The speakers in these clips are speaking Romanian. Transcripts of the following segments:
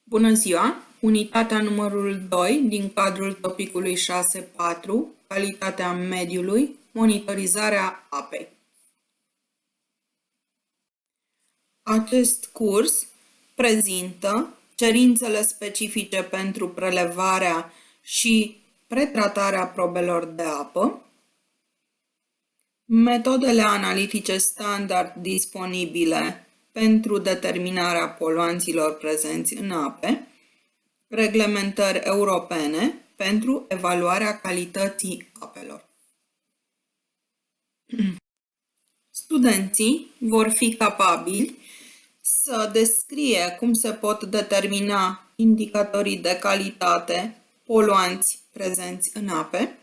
Bună ziua! Unitatea numărul 2 din cadrul topicului 6.4, calitatea mediului, monitorizarea apei. Acest curs prezintă cerințele specifice pentru prelevarea și pretratarea probelor de apă, metodele analitice standard disponibile pentru determinarea poluanților prezenți în ape, reglementări europene pentru evaluarea calității apelor. Studenții vor fi capabili să descrie cum se pot determina indicatorii de calitate poluanți prezenți în ape,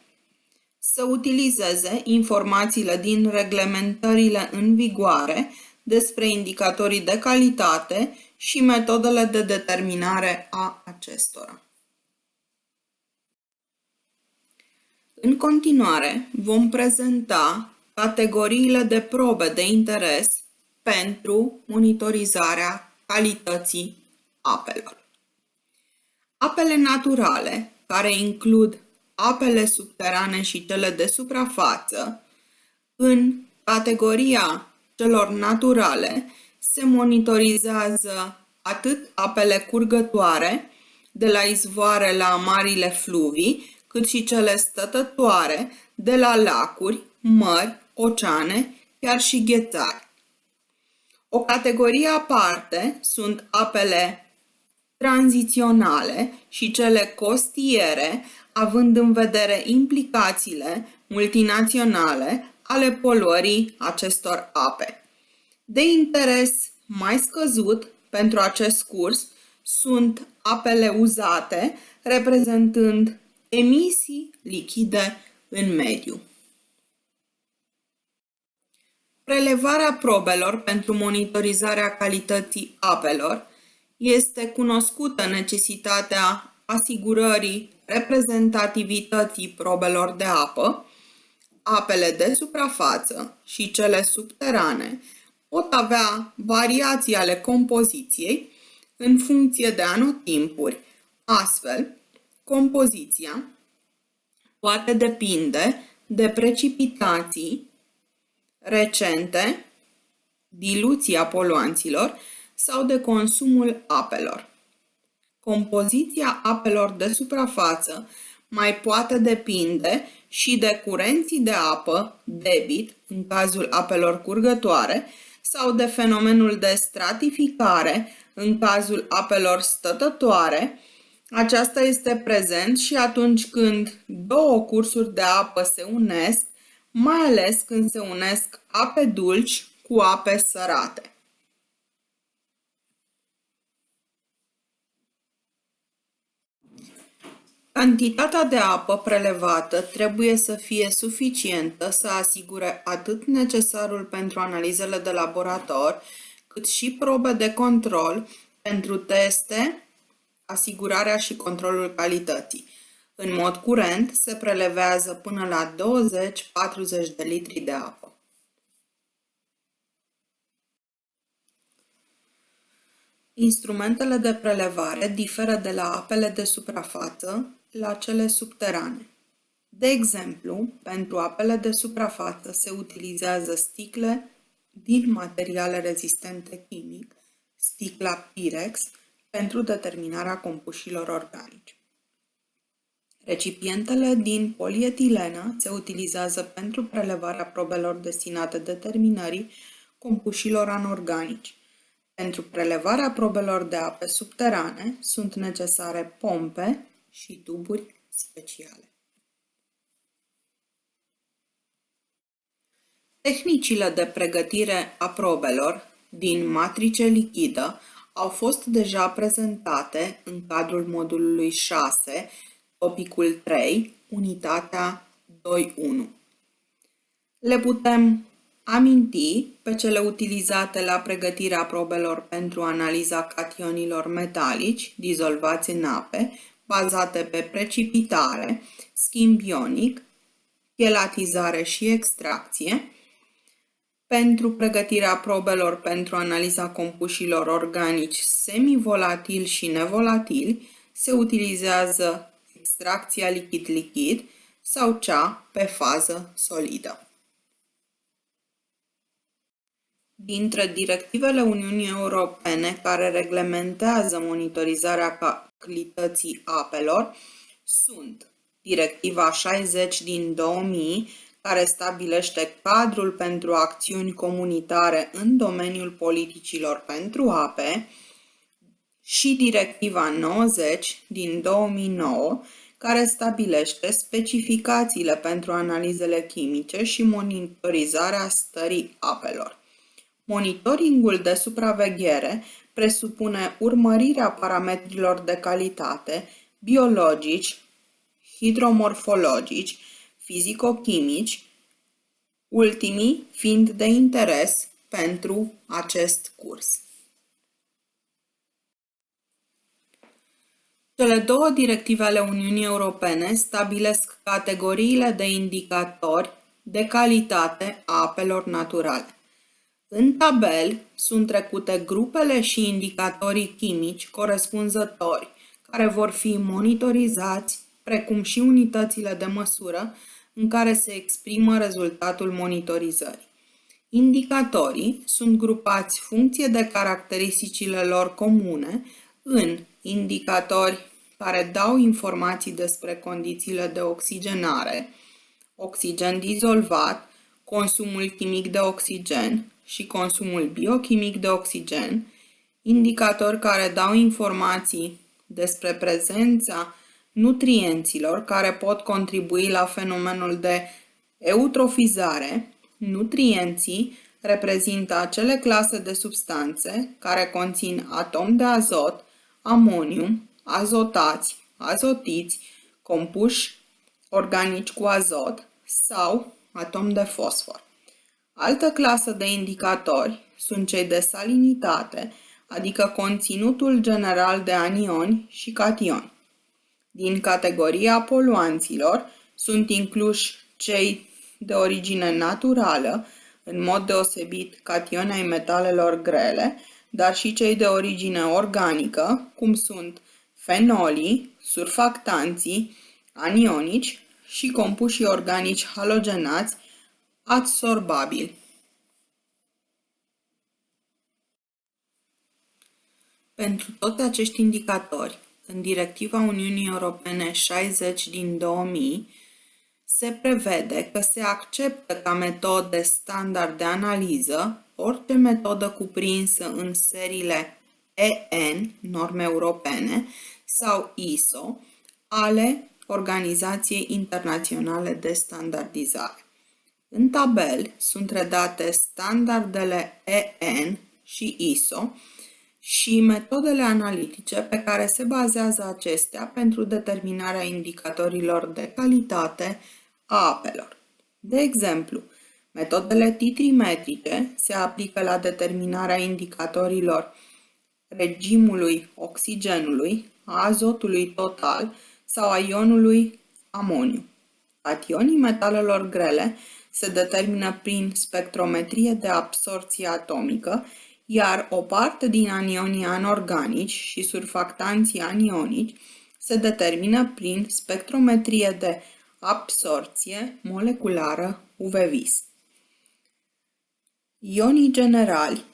să utilizeze informațiile din reglementările în vigoare despre indicatorii de calitate și metodele de determinare a acestora. În continuare, vom prezenta categoriile de probe de interes pentru monitorizarea calității apelor. Apele naturale, care includ apele subterane și cele de suprafață, în categoria celor naturale se monitorizează atât apele curgătoare, de la izvoare la marile fluvii, cât și cele stătătoare, de la lacuri, mări, oceane, chiar și ghețari. O categorie aparte sunt apele tranziționale și cele costiere, având în vedere implicațiile multinaționale ale poluării acestor ape. De interes mai scăzut pentru acest curs sunt apele uzate, reprezentând emisii lichide în mediu. Prelevarea probelor pentru monitorizarea calității apelor este cunoscută necesitatea asigurării reprezentativității probelor de apă. Apele de suprafață și cele subterane pot avea variații ale compoziției în funcție de anotimpuri. Astfel, compoziția poate depinde de precipitații recente, diluția poluanților sau de consumul apelor. Compoziția apelor de suprafață mai poate depinde și de curenții de apă, debit, în cazul apelor curgătoare, sau de fenomenul de stratificare, în cazul apelor stătătoare. Aceasta este prezent și atunci când două cursuri de apă se unesc, mai ales când se unesc ape dulci cu ape sărate. Cantitatea de apă prelevată trebuie să fie suficientă să asigure atât necesarul pentru analizele de laborator, cât și probe de control pentru teste, asigurarea și controlul calității. În mod curent se prelevează până la 20-40 de litri de apă. Instrumentele de prelevare diferă de la apele de suprafață la cele subterane. De exemplu, pentru apele de suprafață se utilizează sticle din materiale rezistente chimic, sticla Pirex, pentru determinarea compușilor organici. Recipientele din polietilenă se utilizează pentru prelevarea probelor destinate determinării compușilor anorganici. Pentru prelevarea probelor de ape subterane sunt necesare pompe și tuburi speciale. Tehnicile de pregătire a probelor din matrice lichidă au fost deja prezentate în cadrul modulului 6, topicul 3, unitatea 2.1. Le putem aminti pe cele utilizate la pregătirea probelor pentru analiza cationilor metalici dizolvați în ape, bazate pe precipitare, schimb ionic, chelatizare și extracție, Pentru pregătirea probelor pentru analiza compușilor organici semivolatili și nevolatili se utilizează extracția lichid-lichid sau cea pe fază solidă. Dintre directivele Uniunii Europene care reglementează monitorizarea calității apelor sunt Directiva 60 din 2000, care stabilește cadrul pentru acțiuni comunitare în domeniul politicilor pentru ape, și Directiva 90 din 2009, care stabilește specificațiile pentru analizele chimice și monitorizarea stării apelor. Monitoringul de supraveghere presupune urmărirea parametrilor de calitate biologici, hidromorfologici, fizico-chimici, ultimii fiind de interes pentru acest curs. Cele două directive ale Uniunii Europene stabilesc categoriile de indicatori de calitate a apelor naturale. În tabel sunt trecute grupele și indicatorii chimici corespunzători care vor fi monitorizați, precum și unitățile de măsură în care se exprimă rezultatul monitorizării. Indicatorii sunt grupați funcție de caracteristicile lor comune în indicatori care dau informații despre condițiile de oxigenare, oxigen dizolvat, consumul chimic de oxigen și consumul biochimic de oxigen, indicatori care dau informații despre prezența nutrienților care pot contribui la fenomenul de eutrofizare. Nutrienții reprezintă acele clase de substanțe care conțin atom de azot, amoniu, azotați, azotiți, compuși organici cu azot sau atom de fosfor. Altă clasă de indicatori sunt cei de salinitate, adică conținutul general de anioni și cationi. Din categoria poluanților sunt incluși cei de origine naturală, în mod deosebit cationi ai metalelor grele, dar și cei de origine organică, cum sunt fenolii, surfactanții, anionici și compușii organici halogenați adsorbabili. Pentru toți acești indicatori, în Directiva Uniunii Europene 60 din 2000, se prevede că se acceptă ca metode standard de analiză orice metodă cuprinsă în seriile EN, norme europene, sau ISO, ale Organizației Internaționale de Standardizare. În tabel sunt redate standardele EN și ISO și metodele analitice pe care se bazează acestea pentru determinarea indicatorilor de calitate a apelor. De exemplu, metodele titrimetrice se aplică la determinarea indicatorilor regimului oxigenului, a azotului total sau a ionului amoniu. Cationii metalelor grele se determină prin spectrometrie de absorție atomică, iar o parte din anionii anorganici și surfactanții anionici se determină prin spectrometrie de absorție moleculară UV-vis. Ionii generali,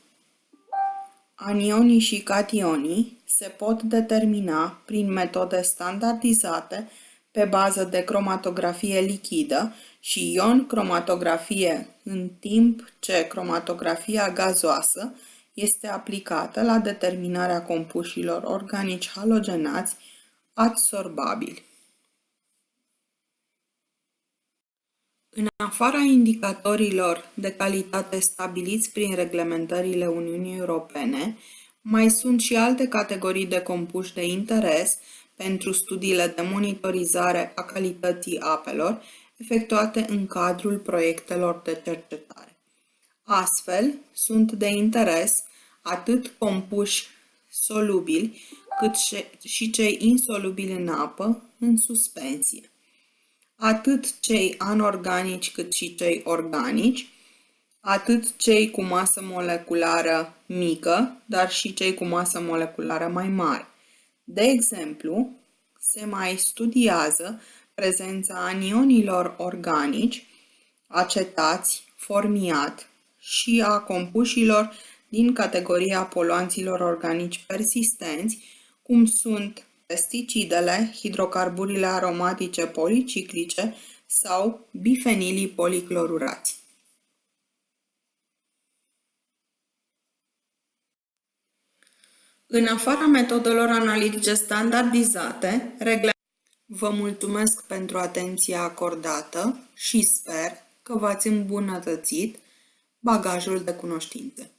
anionii și cationii se pot determina prin metode standardizate pe bază de cromatografie lichidă și ion-cromatografie, în timp ce cromatografia gazoasă este aplicată la determinarea compușilor organici halogenați adsorbabili. În afara indicatorilor de calitate stabiliți prin reglementările Uniunii Europene, mai sunt și alte categorii de compuși de interes pentru studiile de monitorizare a calității apelor efectuate în cadrul proiectelor de cercetare. Astfel, sunt de interes atât compuși solubili, cât și cei insolubili în apă, în suspensie. Atât cei anorganici cât și cei organici, atât cei cu masă moleculară mică, dar și cei cu masă moleculară mai mare. De exemplu, se mai studiază prezența anionilor organici, acetați, formiat și a compușilor din categoria poluanților organici persistenți, cum sunt pesticidele, hidrocarburile aromatice policiclice sau bifenilii policlorurați. În afara metodelor analitice standardizate, vă mulțumesc pentru atenția acordată și sper că v-ați îmbunătățit bagajul de cunoștințe.